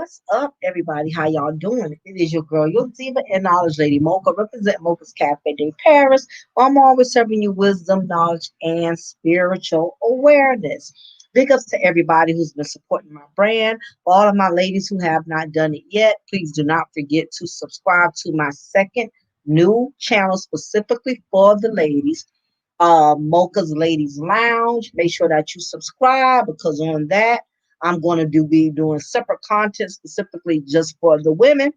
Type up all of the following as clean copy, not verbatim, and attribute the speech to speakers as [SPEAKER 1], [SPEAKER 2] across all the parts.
[SPEAKER 1] What's up, everybody? How y'all doing? It is your girl, your diva and knowledge lady, Mocha. Represent Mocha's Cafe de Paris. I'm always serving you wisdom, knowledge, and spiritual awareness. Big ups to everybody who's been supporting my brand. For all of my ladies who have not done it yet, please do not forget to subscribe to my second new channel specifically for the ladies, Mocha's Ladies Lounge. Make sure that you subscribe because on that I'm going to be doing separate content specifically just for the women.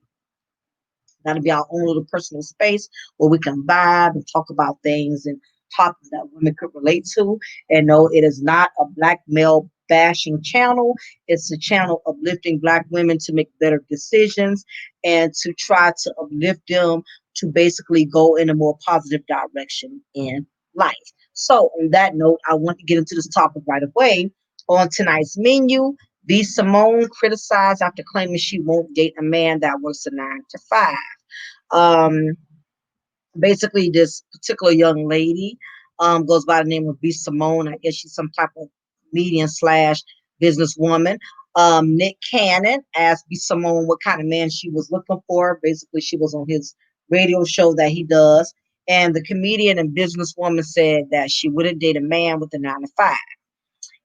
[SPEAKER 1] That'll be our own little personal space where we can vibe and talk about things and topics that women could relate to. And no, it is not a black male bashing channel. It's a channel uplifting black women to make better decisions and to try to uplift them to basically go in a more positive direction in life. So, on that note, I want to get into this topic right away. On tonight's menu, Simone criticized after claiming she won't date a man that works a 9 to 5. Um, Basically, this particular young lady goes by the name of Simone. I guess she's some type of medium slash businesswoman. Nick Cannon asked Simone what kind of man she was looking for. Basically, she was on his radio show that he does. And the comedian and businesswoman said that she wouldn't date a man with a 9 to 5.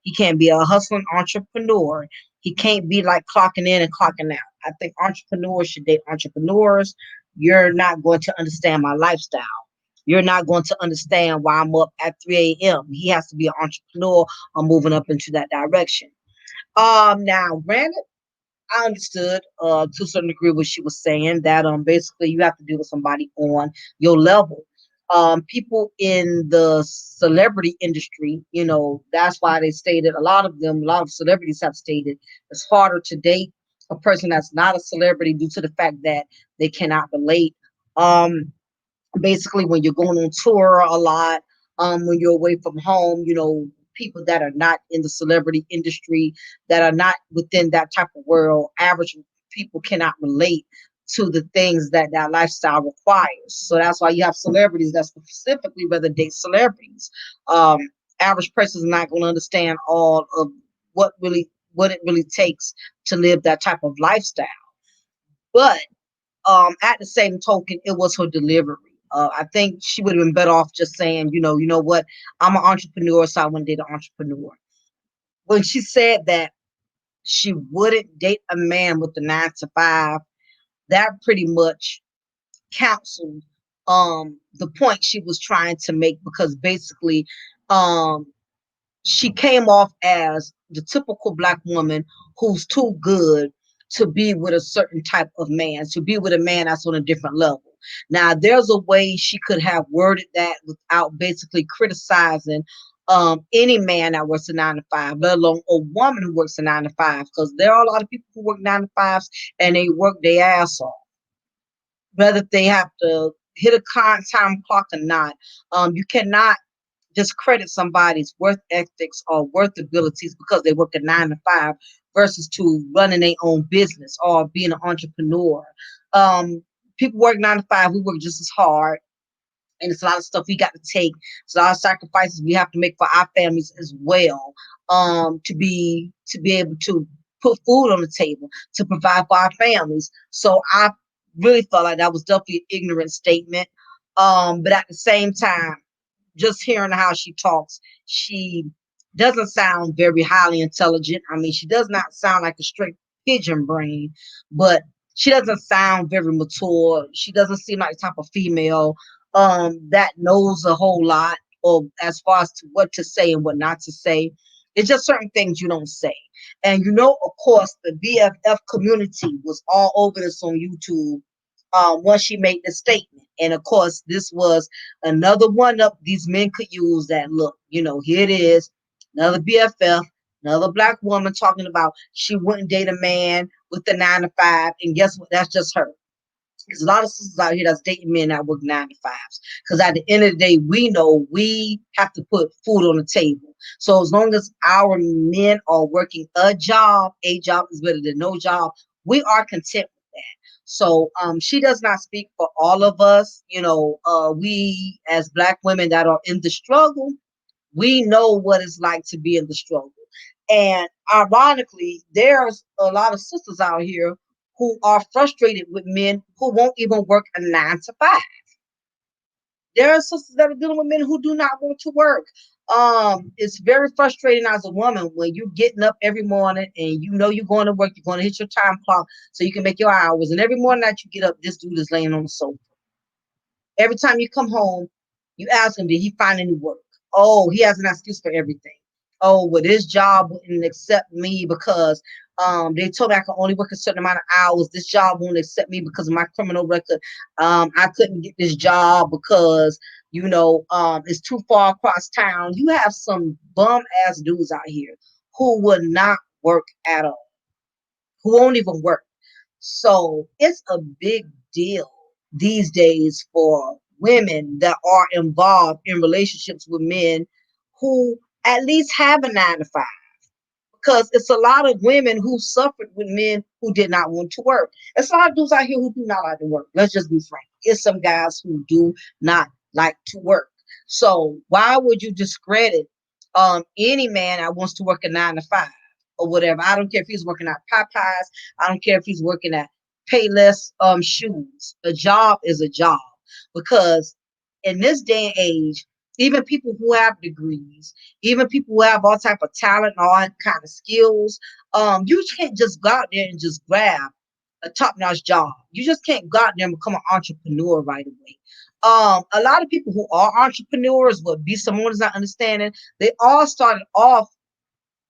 [SPEAKER 1] He can't be a hustling entrepreneur. He can't be like clocking in and clocking out. I think entrepreneurs should date entrepreneurs. You're not going to understand my lifestyle. You're not going to understand why I'm up at 3 a.m. He has to be an entrepreneur or moving up into that direction. Now, granted, I understood to a certain degree what she was saying that basically you have to deal with somebody on your level. People in the celebrity industry, that's why they stated a lot of celebrities have stated it's harder to date a person that's not a celebrity due to the fact that they cannot relate. Um, Basically when you're going on tour a lot, when you're away from home, people that are not in the celebrity industry, that are not within that type of world, average people cannot relate to the things that that lifestyle requires. So that's why you have celebrities that specifically rather date celebrities. um Average person is not going to understand all of what it really takes to live that type of lifestyle. But at the same token, it was her delivery. I think she would have been better off just saying, you know what, I'm an entrepreneur, so I want to date an entrepreneur. When she said that she wouldn't date a man with the 9 to 5, that pretty much counseled the point she was trying to make, because basically um she came off as the typical black woman who's too good to be with a certain type of man, to be with a man that's on a different level. Now, there's a way she could have worded that without basically criticizing any man that works a 9 to 5, let alone a woman who works a 9 to 5, because there are a lot of people who work 9 to 5s and they work their ass off, whether they have to hit a time clock or not. You cannot discredit somebody's worth ethics or worth abilities because they work a 9 to 5 versus to running their own business or being an entrepreneur. Um, People work 9 to 5, we work just as hard. And it's a lot of stuff we got to take. It's a lot of sacrifices we have to make for our families as well. To be able to put food on the table, to provide for our families. So I really felt like that was definitely an ignorant statement. But at the same time, just hearing how she talks, she doesn't sound very highly intelligent. I mean, she does not sound like a straight pigeon brain, but she doesn't sound very mature. She doesn't seem like the type of female that knows a whole lot, or as far as to what to say and what not to say. It's just certain things you don't say. And of course, the BFF community was all over this on YouTube once she made the statement. And of course, this was another one up these men could use that look, here it is, another BFF, another black woman talking about she wouldn't date a man with the 9 to 5. And guess what? That's just her. There's a lot of sisters out here that's dating men that work 9 to 5s. Because at the end of the day, we know we have to put food on the table. So as long as our men are working a job is better than no job, we are content with that. So she does not speak for all of us. We as black women that are in the struggle, we know what it's like to be in the struggle. And ironically, there's a lot of sisters out here who are frustrated with men who won't even work a 9 to 5. There are sisters that are dealing with men who do not want to work. It's very frustrating as a woman when you're getting up every morning and you know you're going to work, you're going to hit your time clock so you can make your hours. And every morning that you get up, this dude is laying on the sofa. Every time you come home, you ask him, did he find any work? Oh, he has an excuse for everything. Oh, well, this job wouldn't accept me because they told me I could only work a certain amount of hours. This job won't accept me because of my criminal record. I couldn't get this job because, it's too far across town. You have some bum ass dudes out here who would not work at all, who won't even work. So it's a big deal these days for women that are involved in relationships with men who at least have a 9 to 5, because it's a lot of women who suffered with men who did not want to work. It's a lot of dudes out here who do not like to work. Let's just be frank. It's some guys who do not like to work. So why would you discredit any man that wants to work a 9 to 5 or whatever? I don't care if he's working at Popeyes. I don't care if he's working at Payless shoes. A job is a job, because in this day and age, even people who have degrees, even people who have all type of talent and all kind of skills, you can't just go out there and just grab a top-notch job. You just can't go out there and become an entrepreneur right away. A lot of people who are entrepreneurs, what B. Simone is not understanding, they all started off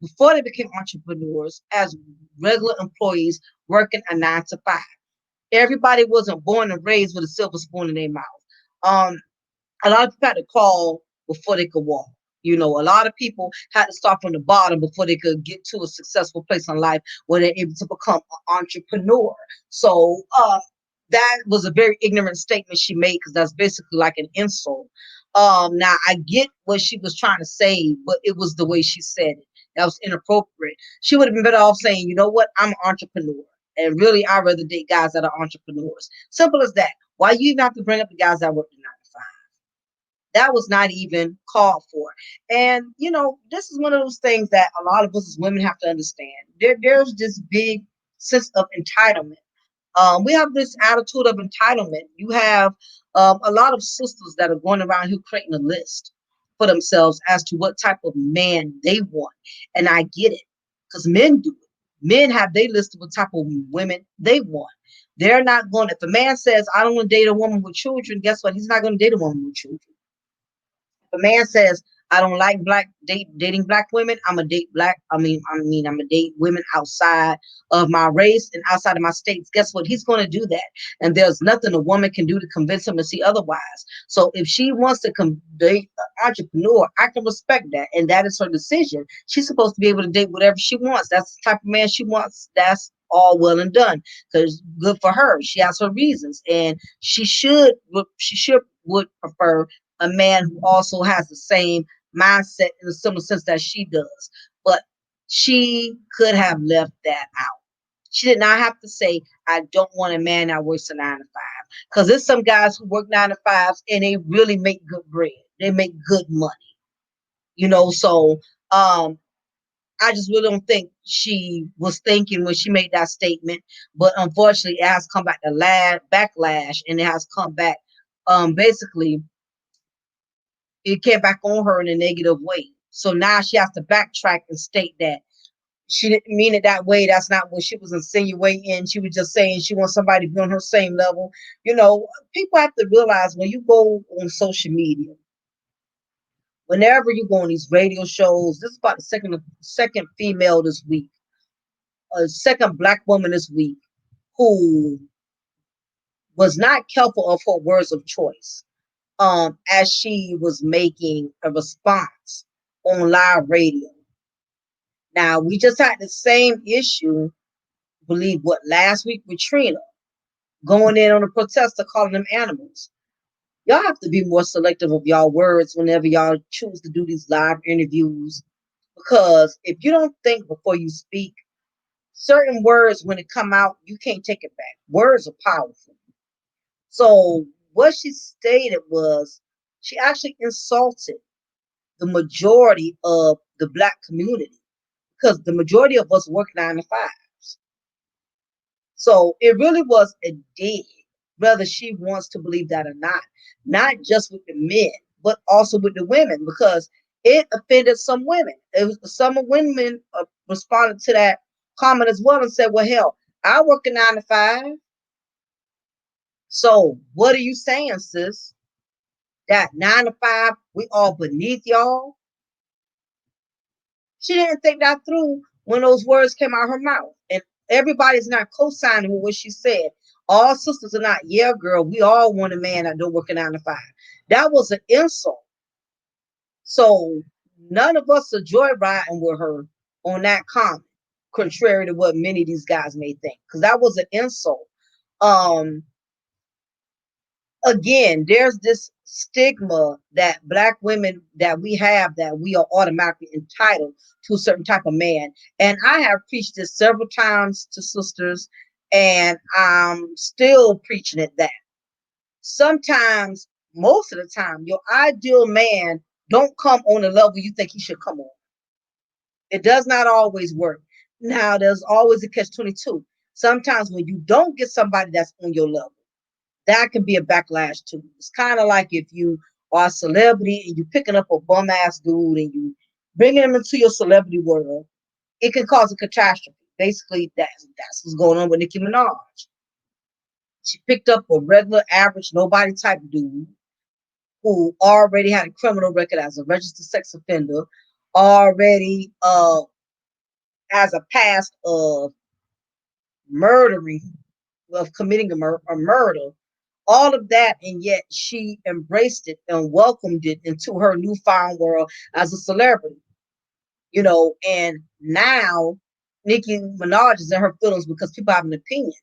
[SPEAKER 1] before they became entrepreneurs as regular employees working a 9 to 5. Everybody wasn't born and raised with a silver spoon in their mouth. Um, a lot of people had to crawl before they could walk. A lot of people had to start from the bottom before they could get to a successful place in life where they're able to become an entrepreneur. So that was a very ignorant statement she made, because that's basically like an insult. Now I get what she was trying to say, but it was the way she said it that was inappropriate. She would have been better off saying, you know what, I'm an entrepreneur. And really, I'd rather date guys that are entrepreneurs. Simple as that. Why you even have to bring up the guys that work the 9 to 5? That was not even called for. And this is one of those things that a lot of us as women have to understand. There's this big sense of entitlement. We have this attitude of entitlement. You have a lot of sisters that are going around here creating a list for themselves as to what type of man they want. And I get it, because men do it. Men have they list of what type of women they want. They're not going, if a man says, I don't want to date a woman with children, guess what? He's not going to date a woman with children. If a man says, I don't like dating black women, I'm a date black. I'm a date women outside of my race and outside of my states. Guess what? He's going to do that, and there's nothing a woman can do to convince him to see otherwise. So if she wants to date an entrepreneur, I can respect that, and that is her decision. She's supposed to be able to date whatever she wants. That's the type of man she wants. That's all well and done, because good for her. She has her reasons, and she should would prefer a man who also has the same mindset in a similar sense that she does. But she could have left that out. She did not have to say, I don't want a man that works a 9 to 5. Because there's some guys who work 9 to 5s and they really make good bread. They make good money. So I just really don't think she was thinking when she made that statement. But unfortunately, it has come back to backlash, and it has come back basically it came back on her in a negative way. So now she has to backtrack and state that she didn't mean it that way. That's not what she was insinuating. She was just saying she wants somebody to be on her same level. People have to realize when you go on social media, whenever you go on these radio shows, this is about the second female this week, a second black woman this week who was not careful of her words of choice as she was making a response on live radio. Now, we just had the same issue, believe what, last week with Trina, going in on a protester calling them animals. Y'all have to be more selective of y'all words whenever y'all choose to do these live interviews, because if you don't think before you speak, certain words, when it come out, you can't take it back. Words are powerful. So what she stated was she actually insulted the majority of the black community, because the majority of us work 9 to 5s. So it really was a dig, whether she wants to believe that or not just with the men, but also with the women, because it offended some women. Some women responded to that comment as well and said, well, hell, I work a 9 to 5. So what are you saying, sis? That 9 to 5, we all beneath y'all? She didn't think that through when those words came out of her mouth. And everybody's not co-signing with what she said. All sisters are not, yeah, girl, we all want a man that don't work a 9 to 5. That was an insult. So none of us are joyriding with her on that comment, contrary to what many of these guys may think, because that was an insult. Um, Again, there's this stigma that black women that we have, that we are automatically entitled to a certain type of man. And I have preached this several times to sisters, and I'm still preaching it, that sometimes, most of the time, your ideal man don't come on the level you think he should come on. It does not always work. Now, there's always a catch 22. Sometimes when you don't get somebody that's on your level, that can be a backlash too. It's kind of like if you are a celebrity and you picking up a bum ass dude and you bringing him into your celebrity world, it can cause a catastrophe. Basically, that's what's going on with Nicki Minaj. She picked up a regular, average, nobody type dude who already had a criminal record as a registered sex offender, already has a past of murdering, of committing a murder, all of that, and yet she embraced it and welcomed it into her newfound world as a celebrity, and now Nicki Minaj is in her feelings because people have an opinion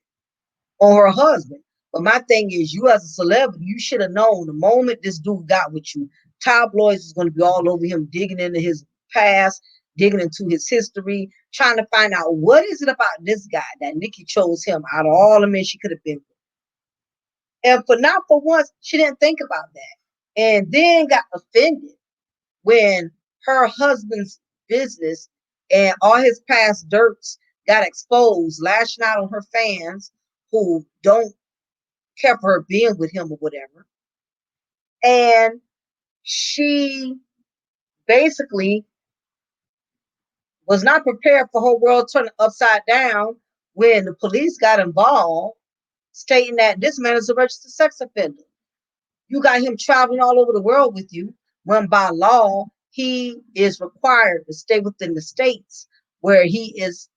[SPEAKER 1] on her husband. But my thing is, you as a celebrity, you should have known the moment this dude got with you, tabloids is going to be all over him, digging into his past, digging into his history, trying to find out what is it about this guy that Nicki chose him out of all the men she could have been with. And for not for once, she didn't think about that. And then got offended when her husband's business and all his past dirts got exposed, lashing out on her fans who don't care for her being with him or whatever. And she basically was not prepared for her world turning upside down when the police got involved, stating that this man is a registered sex offender. You got him traveling all over the world with you, when by law he is required to stay within the states where he is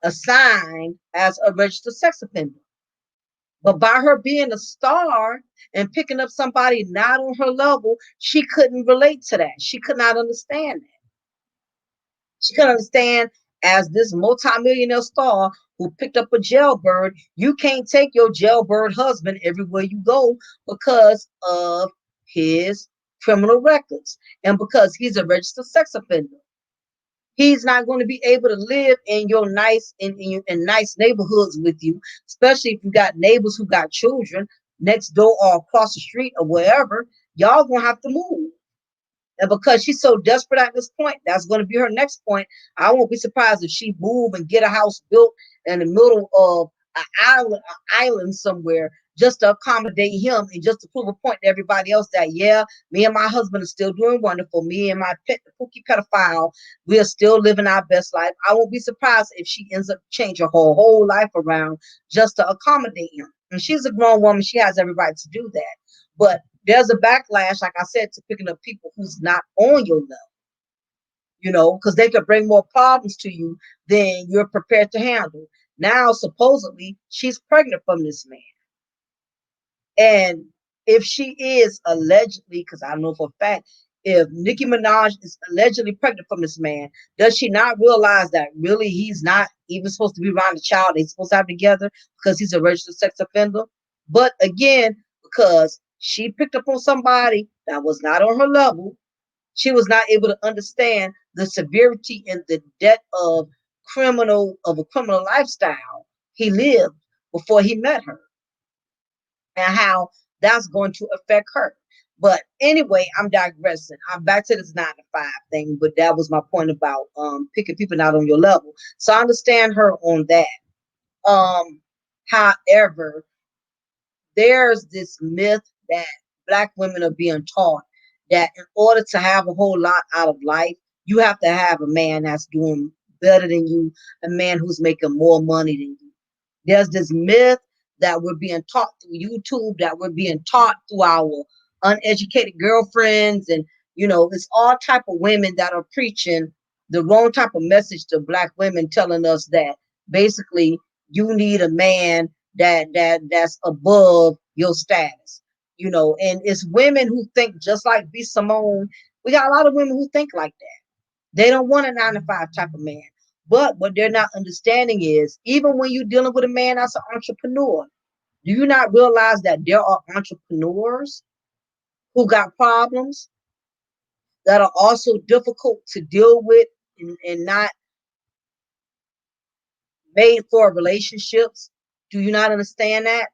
[SPEAKER 1] assigned as a registered sex offender. But by her being a star and picking up somebody not on her level, she couldn't relate to that. She could not understand that. She couldn't understand, as this multimillionaire star who picked up a jailbird, you can't take your jailbird husband everywhere you go because of his criminal records and because he's a registered sex offender. He's not going to be able to live in your in nice neighborhoods with you, especially if you got neighbors who got children next door or across the street or wherever. Y'all gonna have to move. And because she's so desperate at this point, that's going to be her next point. I won't be surprised if she move and get a house built in the middle of an island somewhere just to accommodate him and just to prove a point to everybody else that, yeah, me and my husband are still doing wonderful. Me and my pet, the Pookie pedophile, we are still living our best life. I won't be surprised if she ends up changing her whole life around just to accommodate him. And she's a grown woman. She has every right to do that. But there's a backlash, like I said, to picking up people who's not on your level, because they could bring more problems to you than you're prepared to handle. Now, supposedly, she's pregnant from this man. And if she is allegedly, because I know for a fact, if Nicki Minaj is allegedly pregnant from this man, does she not realize that really he's not even supposed to be around the child they're supposed to have together because he's a registered sex offender? But again, because she picked up on somebody that was not on her level, she was not able to understand the severity and the depth of a criminal lifestyle he lived before he met her, and how that's going to affect her. But anyway, I'm digressing. I'm back to this 9 to 5 thing, but that was my point about picking people not on your level. So I understand her on that. Um, However, there's this myth that black women are being taught that in order to have a whole lot out of life, you have to have a man that's doing better than you, a man who's making more money than you. There's this myth that we're being taught through YouTube, that we're being taught through our uneducated girlfriends, and it's all type of women that are preaching the wrong type of message to black women, telling us that basically you need a man that's above your status. And it's women who think just like B Simone. We got a lot of women who think like that. They don't want a 9 to 5 type of man. But what they're not understanding is, even when you're dealing with a man that's an entrepreneur, do you not realize that there are entrepreneurs who got problems that are also difficult to deal with, and not made for relationships? Do you not understand that?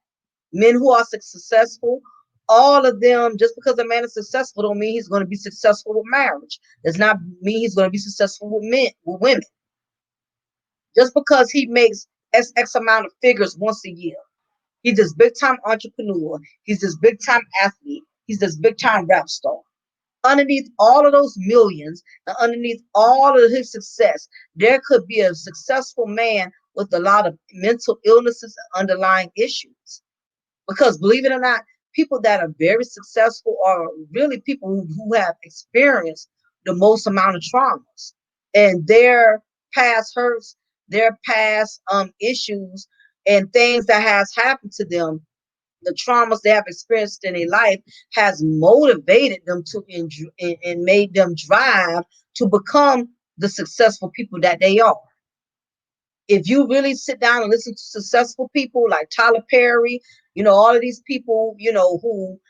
[SPEAKER 1] Men who are successful, all of them, just because a man is successful don't mean he's going to be successful with marriage. Does not mean he's going to be successful with men, with women. Just because he makes X amount of figures once a year. He's this big time entrepreneur. He's this big time athlete. He's this big time rap star. Underneath all of those millions and underneath all of his success, there could be a successful man with a lot of mental illnesses and underlying issues. Because believe it or not, people that are very successful are really people who have experienced the most amount of traumas, and their past hurts, their past issues, and things that has happened to them, the traumas they have experienced in their life has motivated them to and made them drive to become the successful people that they are. If you really sit down and listen to successful people like Tyler Perry, all of these people, who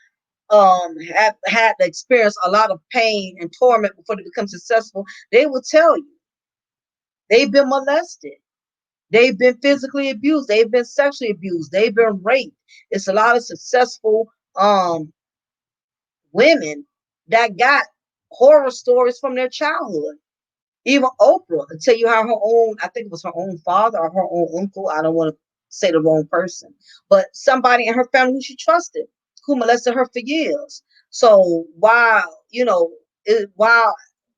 [SPEAKER 1] have had to experience a lot of pain and torment before they become successful, they will tell you they've been molested, they've been physically abused, they've been sexually abused, they've been raped. It's a lot of successful women that got horror stories from their childhood. Even Oprah will tell you how her own, I think it was her own father or her own uncle, I don't want to say the wrong person, but somebody in her family who she trusted, who molested her for years. So while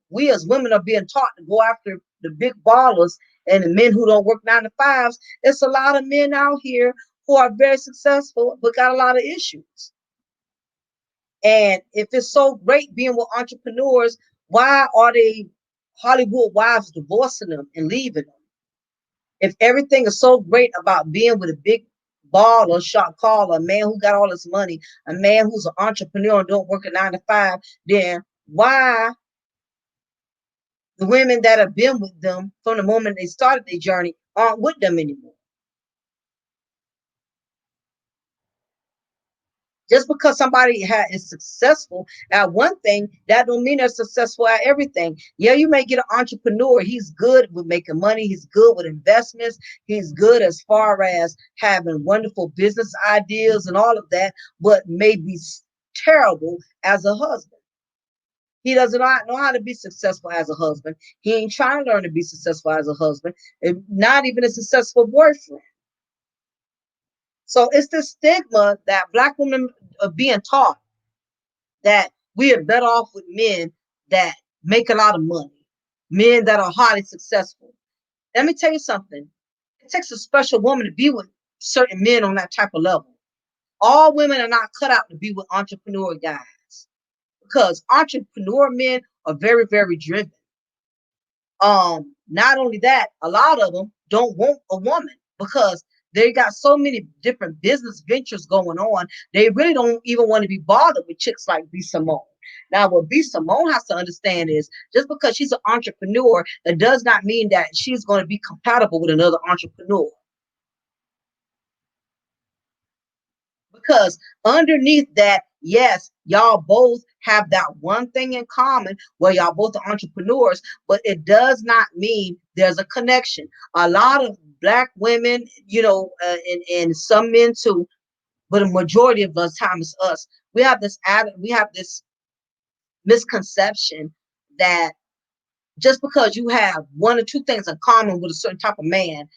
[SPEAKER 1] we as women are being taught to go after the big ballers and the men who don't work 9 to 5s, it's a lot of men out here who are very successful but got a lot of issues. And if it's so great being with entrepreneurs, why are they Hollywood wives divorcing them and leaving them? If everything is so great about being with a big baller, shot caller, a man who got all this money, a man who's an entrepreneur and don't work a 9 to 5, then why the women that have been with them from the moment they started their journey aren't with them anymore? Just because somebody is successful at one thing, that don't mean they're successful at everything. Yeah, you may get an entrepreneur. He's good with making money. He's good with investments. He's good as far as having wonderful business ideas and all of that, but may be terrible as a husband. He doesn't know how to be successful as a husband. He ain't trying to learn to be successful as a husband, and not even a successful boyfriend. So it's the stigma that black women are being taught that we are better off with men that make a lot of money, men that are highly successful. Let me tell you something. It takes a special woman to be with certain men on that type of level. All women are not cut out to be with entrepreneur guys, because entrepreneur men are very, very driven. Not only that, a lot of them don't want a woman because they got so many different business ventures going on. They really don't even want to be bothered with chicks like B Simone. Now, what B Simone has to understand is, just because she's an entrepreneur, that does not mean that she's going to be compatible with another entrepreneur. Because underneath that, yes, y'all both have that one thing in common where y'all both are entrepreneurs, but it does not mean there's a connection. A lot of black women, and some men too, but a majority of the time it's us. We have this misconception that just because you have one or two things in common with a certain type of man,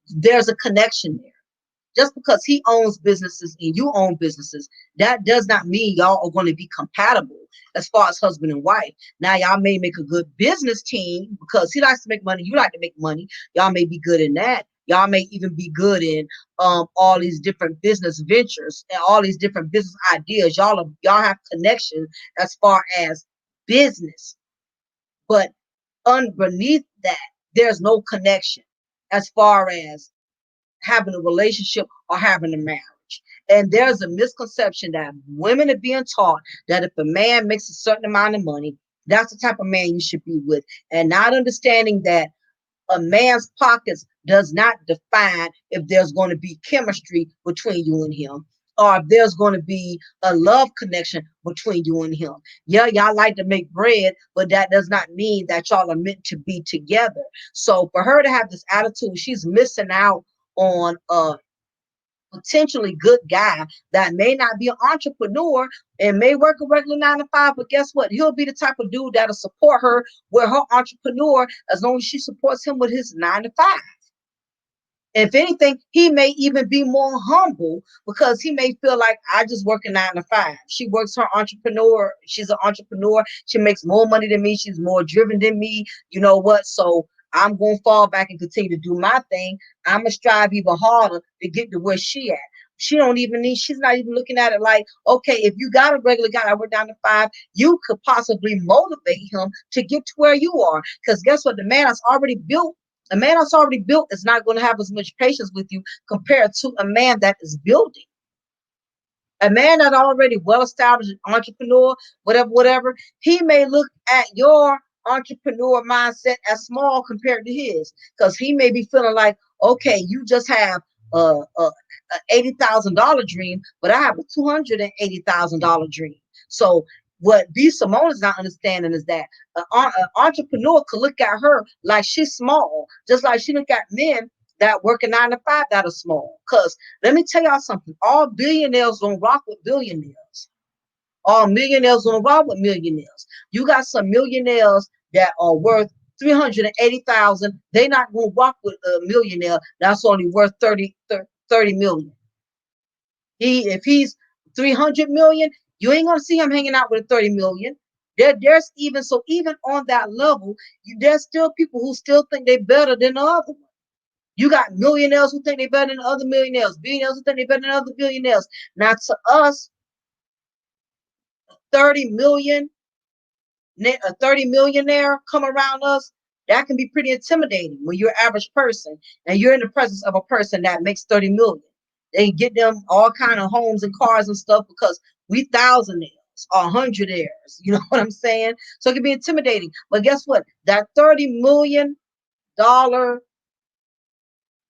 [SPEAKER 1] there's a connection there. Just because he owns businesses and you own businesses, that does not mean y'all are going to be compatible as far as husband and wife. Now, y'all may make a good business team because he likes to make money, you like to make money. Y'all may be good in that. Y'all may even be good in all these different business ventures and all these different business ideas. Y'all have connection as far as business, but underneath that, there's no connection as far as having a relationship or having a marriage. And there's a misconception that women are being taught that if a man makes a certain amount of money, that's the type of man you should be with, and not understanding that a man's pockets does not define if there's going to be chemistry between you and him, or if there's going to be a love connection between you and him. Yeah, y'all like to make bread, but that does not mean that y'all are meant to be together. So for her to have this attitude, she's missing out on a potentially good guy that may not be an entrepreneur and may work a regular 9 to 5, but guess what? He'll be the type of dude that'll support her with her entrepreneur as long as she supports him with his 9 to 5. If anything, he may even be more humble because he may feel like I just work a 9 to 5. She works her entrepreneur. She's an entrepreneur. She makes more money than me. She's more driven than me. You know what? So I'm going to fall back and continue to do my thing. I'm going to strive even harder to get to where she at. She's not even looking at it like, okay, if you got a regular guy that work 9 to 5, you could possibly motivate him to get to where you are. Because guess what? A man that's already built is not going to have as much patience with you compared to a man that is building. A man that already well established entrepreneur, whatever, he may look at your entrepreneur mindset as small compared to his, because he may be feeling like, okay, you just have a $80,000 dream, but I have a $280,000 dream. So what B Simone is not understanding is that an entrepreneur could look at her like she's small, just like she look at men that work a 9 to 5 that are small. Because let me tell y'all something: all billionaires don't rock with billionaires. All millionaires don't rock with millionaires. You got some millionaires that are worth 380,000. They're not going to rock with a millionaire that's only worth 30 million. If he's 300 million, you ain't gonna see him hanging out with 30 million. There's even on that level, there's still people who still think they're better than the other one. You got millionaires who think they're better than other millionaires, billionaires who think they're better than other billionaires. Now, to us, 30 million, a 30 millionaire come around us, that can be pretty intimidating when you're an average person and you're in the presence of a person that makes 30 million. They get them all kind of homes and cars and stuff because we thousandaires or hundredaires. You know what I'm saying? So it can be intimidating. But guess what? That $30 million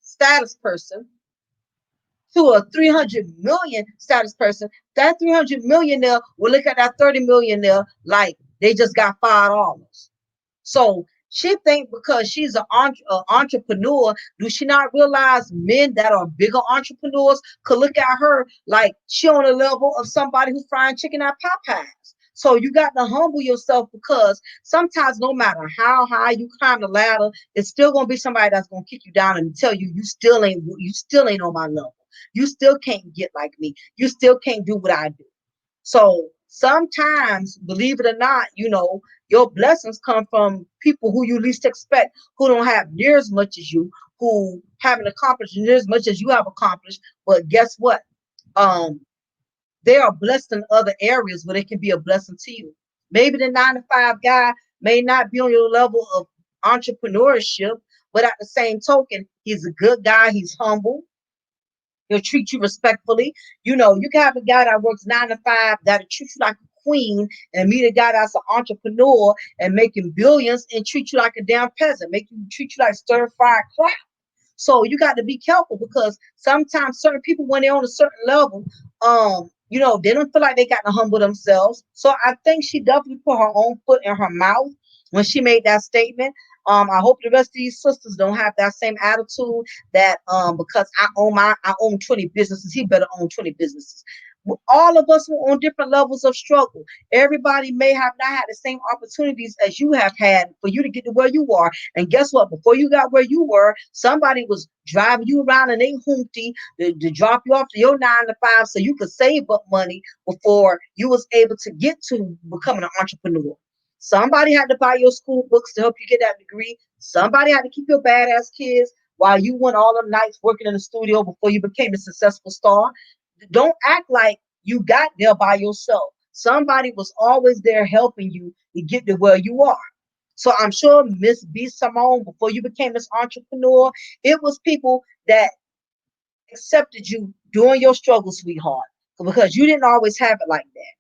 [SPEAKER 1] status person to a 300 million status person, that 300 millionaire will look at that 30 millionaire like they just got $5. So she think because she's an entrepreneur, do she not realize men that are bigger entrepreneurs could look at her like she on a level of somebody who's frying chicken at Popeyes? So you got to humble yourself, because sometimes no matter how high you climb the ladder, it's still gonna be somebody that's gonna kick you down and tell you you still ain't on my level. You still can't get like me. You still can't do what I do. So sometimes, believe it or not, your blessings come from people who you least expect, who don't have near as much as you, who haven't accomplished near as much as you have accomplished. But guess what? Um, they are blessed in other areas where they can be a blessing to you. Maybe the 9 to 5 guy may not be on your level of entrepreneurship, but at the same token, he's a good guy. He's humble. He'll treat you respectfully. You can have a guy that works 9 to 5 that'll treat you like a queen, and meet a guy that's an entrepreneur and making billions and treat you like a damn peasant, treat you like stir-fried crap. So you got to be careful, because sometimes certain people, when they're on a certain level, they don't feel like they got to humble themselves. So I think she definitely put her own foot in her mouth when she made that statement. I hope the rest of these sisters don't have that same attitude that because I own 20 businesses, he better own 20 businesses. All of us were on different levels of struggle. Everybody may have not had the same opportunities as you have had for you to get to where you are. And guess what? Before you got where you were, somebody was driving you around in a hoopty to drop you off to your 9 to 5 so you could save up money before you was able to get to becoming an entrepreneur. Somebody had to buy your school books to help you get that degree. Somebody had to keep your badass kids while you went all the nights working in the studio before you became a successful star. Don't act like you got there by yourself. Somebody was always there helping you to get to where you are. So I'm sure Miss B Simone, before you became this entrepreneur, it was people that accepted you during your struggle, sweetheart, because you didn't always have it like that.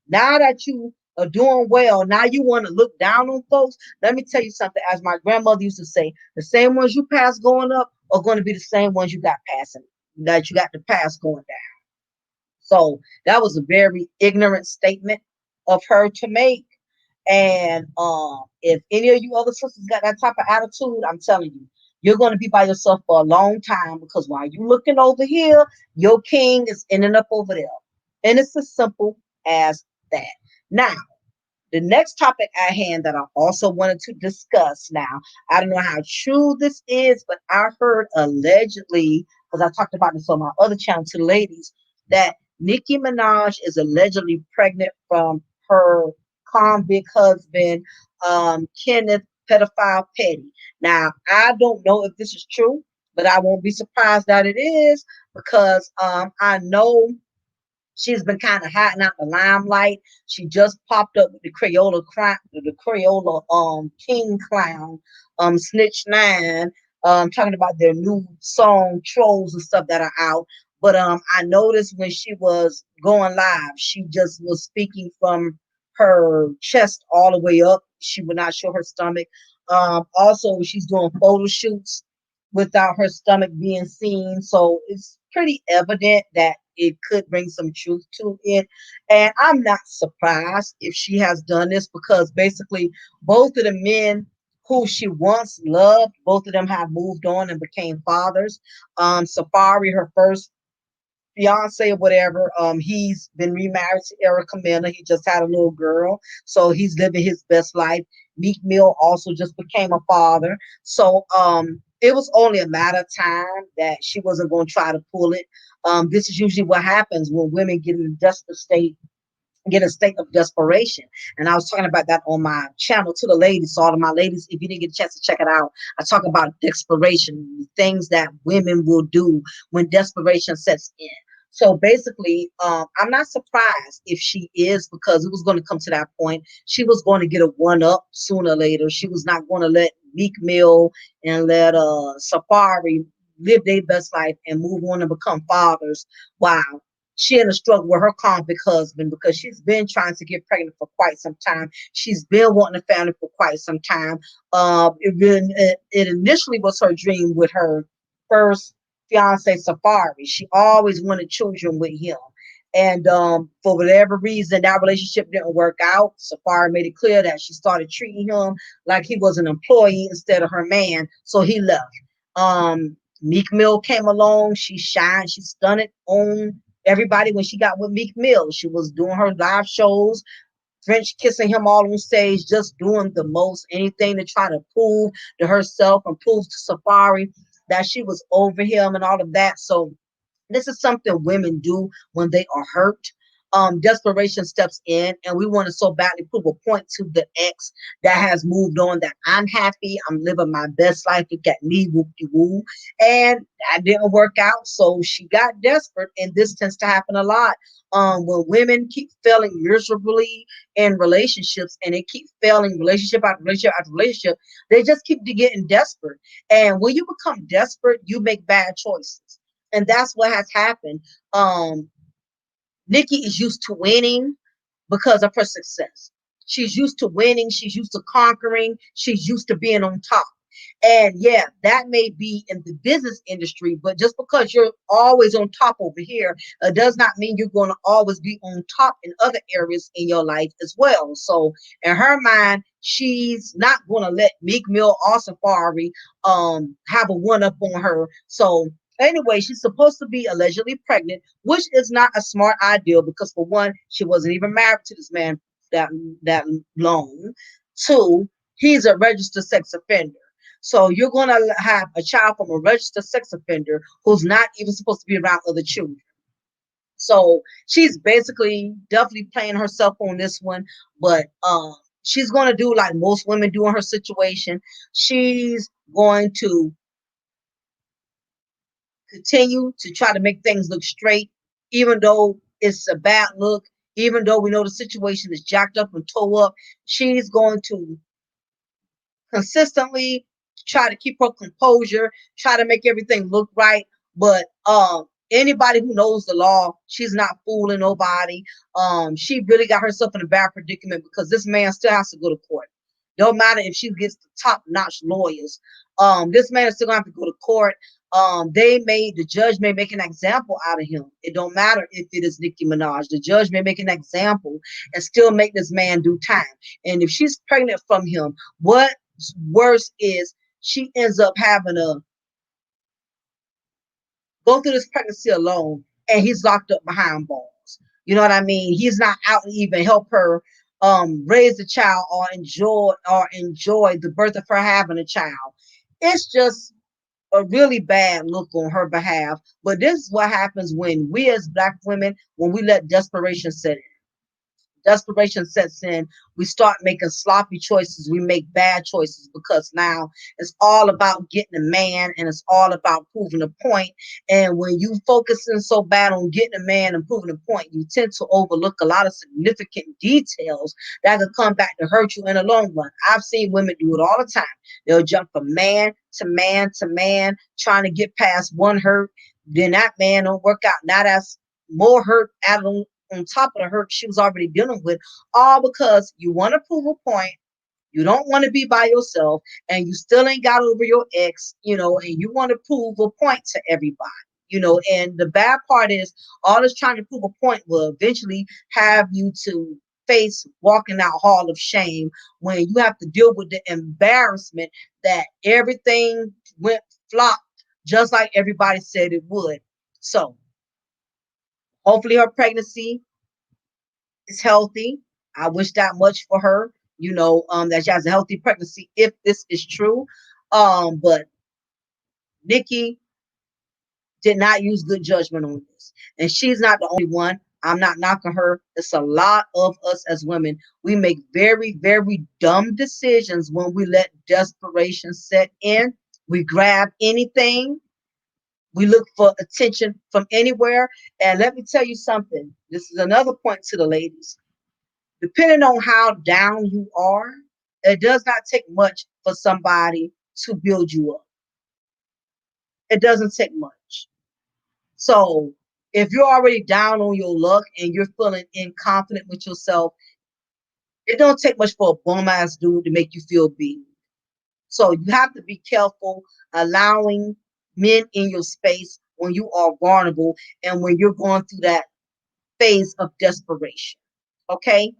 [SPEAKER 1] Now that you are doing well, now you want to look down on folks. Let me tell you something. As my grandmother used to say, the same ones you pass going up are going to be the same ones you got passing, that you got to pass going down. So that was a very ignorant statement of her to make. And if any of you other sisters got that type of attitude, I'm telling you, you're going to be by yourself for a long time because while you looking over here, your king is ending up over there. And it's as simple as that. Now, the next topic at hand that I also wanted to discuss now, I don't know how true this is, but I heard allegedly, because I talked about this on my other channel to the ladies, that Nicki Minaj is allegedly pregnant from her convict husband, Kenneth Pedophile Petty. Now, I don't know if this is true, but I won't be surprised that it is because I know she's been kind of hiding out the limelight. She just popped up with the Crayola King Clown, Snitch Nine, talking about their new song Trolls and stuff that are out. But I noticed when she was going live, she just was speaking from her chest all the way up. She would not show her stomach. Also, she's doing photo shoots without her stomach being seen. So it's pretty evident that it could bring some truth to it. And I'm not surprised if she has done this because basically both of the men who she once loved, both of them have moved on and became fathers. Safari, her first fiance or whatever, he's been remarried to Erica Mena. He just had a little girl, so he's living his best life. Meek Mill also just became a father, so it was only a matter of time that she wasn't going to try to pull it. This is usually what happens when women get in a desperate state, get a state of desperation. And I was talking about that on my channel to the ladies. So all of my ladies, if you didn't get a chance to check it out, I talk about desperation, things that women will do when desperation sets in. So basically, I'm not surprised if she is because it was going to come to that point. She was going to get a one up sooner or later. She was not going to let Meek Mill and let Safari live their best life and move on and become fathers. Wow, she in a struggle with her convict husband because she's been trying to get pregnant for quite some time. She's been wanting a family for quite some time. It initially was her dream with her first fiance Safari. She always wanted children with him. And for whatever reason, that relationship didn't work out. Safari made it clear that she started treating him like he was an employee instead of her man. So he left. Meek Mill came along. She shined. She stunned on everybody when she got with Meek Mill. She was doing her live shows, French kissing him all on stage, just doing the most, anything to try to prove to herself and prove to Safari that she was over him and all of that. So this is something women do when they are hurt. Desperation steps in, and we want to so badly prove a point to the ex that has moved on that I'm happy, I'm living my best life. Look at me, whoop de woo. And that didn't work out, so she got desperate, and this tends to happen a lot. When women keep failing miserably in relationships and they keep failing relationship after relationship after relationship, they just keep getting desperate. And when you become desperate, you make bad choices, and that's what has happened. Nikki is used to winning because of her success. She's used to winning. She's used to conquering. She's used to being on top. And yeah, that may be in the business industry, but just because you're always on top over here, does not mean you're going to always be on top in other areas in your life as well. So in her mind, she's not going to let Meek Mill or Safari have a one up on her. So anyway, she's supposed to be allegedly pregnant, which is not a smart idea because for one, she wasn't even married to this man that that long. Two, he's a registered sex offender. So you're going to have a child from a registered sex offender who's not even supposed to be around other children. So she's basically definitely playing herself on this one, but she's going to do like most women do in her situation. She's going to continue to try to make things look straight, even though it's a bad look, even though we know the situation is jacked up and toe up. She's going to consistently try to keep her composure, try to make everything look right. But anybody who knows the law, she's not fooling nobody. She really got herself in a bad predicament because this man still has to go to court. Don't matter if she gets the top notch lawyers. This man is still gonna have to go to court. The judge may make an example out of him. It don't matter if it is Nicki Minaj. The judge may make an example and still make this man do time. And if she's pregnant from him, what worse is she ends up having to go through this pregnancy alone and he's locked up behind bars. You know what I mean? He's not out to even help her raise the child or enjoy the birth of her having a child. It's just a really bad look on her behalf. But this is what happens when we as black women, when we let desperation set in. Desperation sets in. We start making sloppy choices. We make bad choices because now it's all about getting a man and it's all about proving a point. And when you focusing so bad on getting a man and proving a point, you tend to overlook a lot of significant details that could come back to hurt you in the long run. I've seen women do it all the time. They'll jump from man to man to man, trying to get past one hurt. Then that man don't work out. Now that's more hurt added on top of the hurt she was already dealing with, all because you want to prove a point. You don't want to be by yourself, and you still ain't got over your ex, and you want to prove a point to everybody. And the bad part is, all this trying to prove a point will eventually have you to face walking out hall of shame when you have to deal with the embarrassment that everything went flop just like everybody said it would. So hopefully her pregnancy is healthy. I wish that much for her, that she has a healthy pregnancy if this is true. But Nikki did not use good judgment on this. And she's not the only one. I'm not knocking her. It's a lot of us as women. We make very, very dumb decisions when we let desperation set in. We grab anything. We look for attention from anywhere. And let me tell you something. This is another point to the ladies. Depending on how down you are, it does not take much for somebody to build you up. It doesn't take much. So if you're already down on your luck and you're feeling inconfident with yourself, it don't take much for a bum ass dude to make you feel big. So you have to be careful allowing men in your space when you are vulnerable and when you're going through that phase of desperation. Okay?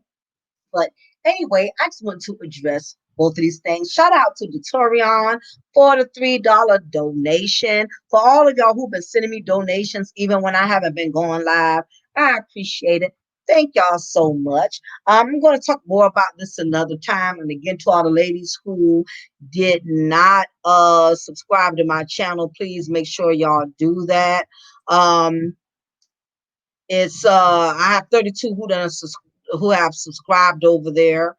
[SPEAKER 1] But anyway, I just want to address both of these things. Shout out to Detorian for the $3 donation. For all of y'all who've been sending me donations, even when I haven't been going live, I appreciate it. Thank y'all so much. I'm going to talk more about this another time. And again, to all the ladies who did not subscribe to my channel, please make sure y'all do that. It's I have 32 who have subscribed over there.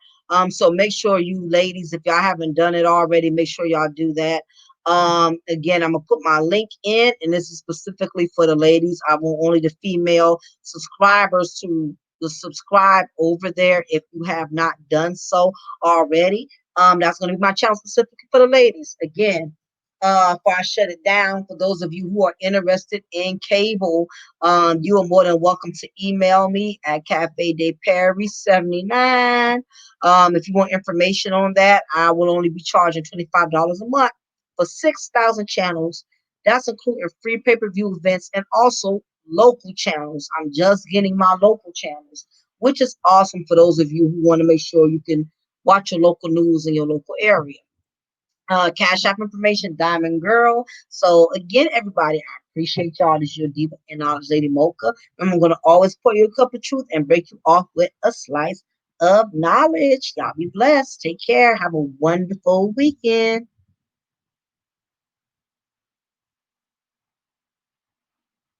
[SPEAKER 1] So make sure you ladies, if y'all haven't done it already, make sure y'all do that. Again, I'm gonna put my link in, and this is specifically for the ladies. I want only the female subscribers to subscribe over there if you have not done so already. That's gonna be my channel specifically for the ladies. Again, before I shut it down, for those of you who are interested in cable, you are more than welcome to email me at Cafe de Paris 79. If you want information on that, I will only be charging $25 a month for 6,000 channels. That's including free pay-per-view events and also local channels. I'm just getting my local channels, which is awesome for those of you who want to make sure you can watch your local news in your local area. Cash app information, Diamond Girl. So again, everybody, I appreciate y'all. This is your diva and knowledge lady Mocha. And I'm gonna always pour you a cup of truth and break you off with a slice of knowledge. Y'all be blessed. Take care. Have a wonderful weekend.